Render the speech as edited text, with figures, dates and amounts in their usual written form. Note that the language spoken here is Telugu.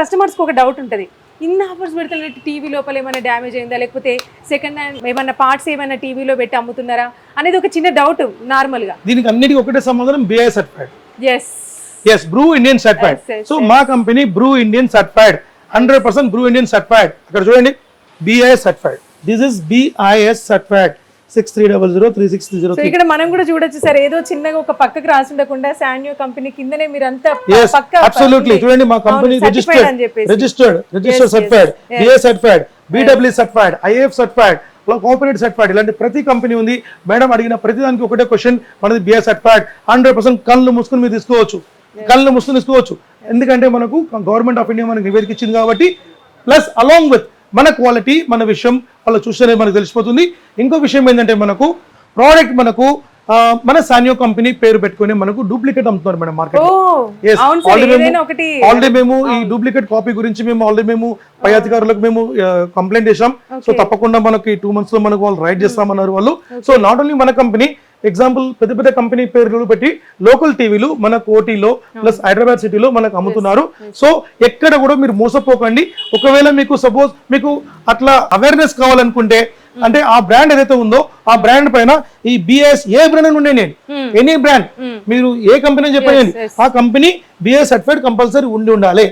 కస్టమర్స్కి ఒక డౌట్ ఉంటుంది, ఇన్ని ఆఫర్స్ పెడుతున్నట్టు టీవీ లోపల ఏమైనా డ్యామేజ్ అయిందా, లేకపోతే సెకండ్ హ్యాండ్ ఏమైనా పార్ట్స్ ఏమైనా టీవీలో పెట్టి అమ్ముతున్నారా అనేది ఒక చిన్న డౌట్ నార్మల్గా. దీనికి అన్నిటికీ ఒకటే సమాధానం, BIS certified. Yes, bureau Indian certified. So మా company bureau Indian certified, 100% bureau Indian certified. అక్కడ చూడండి, BIS certified. This is BIS certified 63003630. So ఇక్కడ మనం కూడా చూడొచ్చు సార్, ఏదో చిన్నగా ఒక పక్కకు రాసి ఉండకుండా శాన్యో కంపెనీ కిందనే మీరు అంతా పక్క అబ్సల్యూట్లీ చూడండి, మా company registered certified, BIS certified, BW certified, IAF certified, cooperate certified, ఇలాంటి ప్రతి కంపెనీ ఉంది. మేడం అడిగిన ప్రతి దానికి ఒకటే క్వశ్చన్, మనది BIS సర్టిఫైడ్. 100% కళ్ళు మూసుకుని మీరు తీసుకోవచ్చు, కళ్ళు మూసుకుని తీసుకోవచ్చు. ఎందుకంటే మనకు గవర్నమెంట్ ఆఫ్ ఇండియా మనకు నివేదిక ఇచ్చింది కాబట్టి. ప్లస్ అలాంగ్ విత్ మన క్వాలిటీ, మన విషయం వాళ్ళు చూస్తేనే మనకు తెలిసిపోతుంది. ఇంకో విషయం ఏంటంటే, మనకు ప్రోడక్ట్ మనకు మన సానియో కంపెనీ పేరు పెట్టుకుని మనకు డూప్లికేట్ అమ్ముతున్నారు మేడం మార్కెట్. ఆల్రెడీ మేము ఈ డూప్లికేట్ కాపీ గురించి మేము పై అధికారులకు మేము కంప్లైంట్ చేసాం. సో తప్పకుండా మనకి 2 months లో మనకు వాళ్ళు రైడ్ చేస్తామన్నారు వాళ్ళు. సో నాట్ ఓన్లీ మన కంపెనీ, ఎగ్జాంపుల్ పెద్ద పెద్ద కంపెనీ పేర్లు పెట్టి లోకల్ టీవీలు మన కోటిలో ప్లస్ హైదరాబాద్ సిటీలో మనకు అమ్ముతున్నారు. సో ఎక్కడ కూడా మీరు మోసపోకండి. ఒకవేళ మీకు సపోజ్ మీకు అట్లా అవేర్నెస్ కావాలనుకుంటే, అంటే ఆ బ్రాండ్ ఏదైతే ఉందో ఆ బ్రాండ్ పైన ఈ BIS ఏ బ్రాండ్ ఉండే, నేను ఎనీ బ్రాండ్ మీరు ఏ కంపెనీ చెప్పండి, ఆ కంపెనీ BIS సర్టిఫైడ్ కంపల్సరీ ఉండాలి.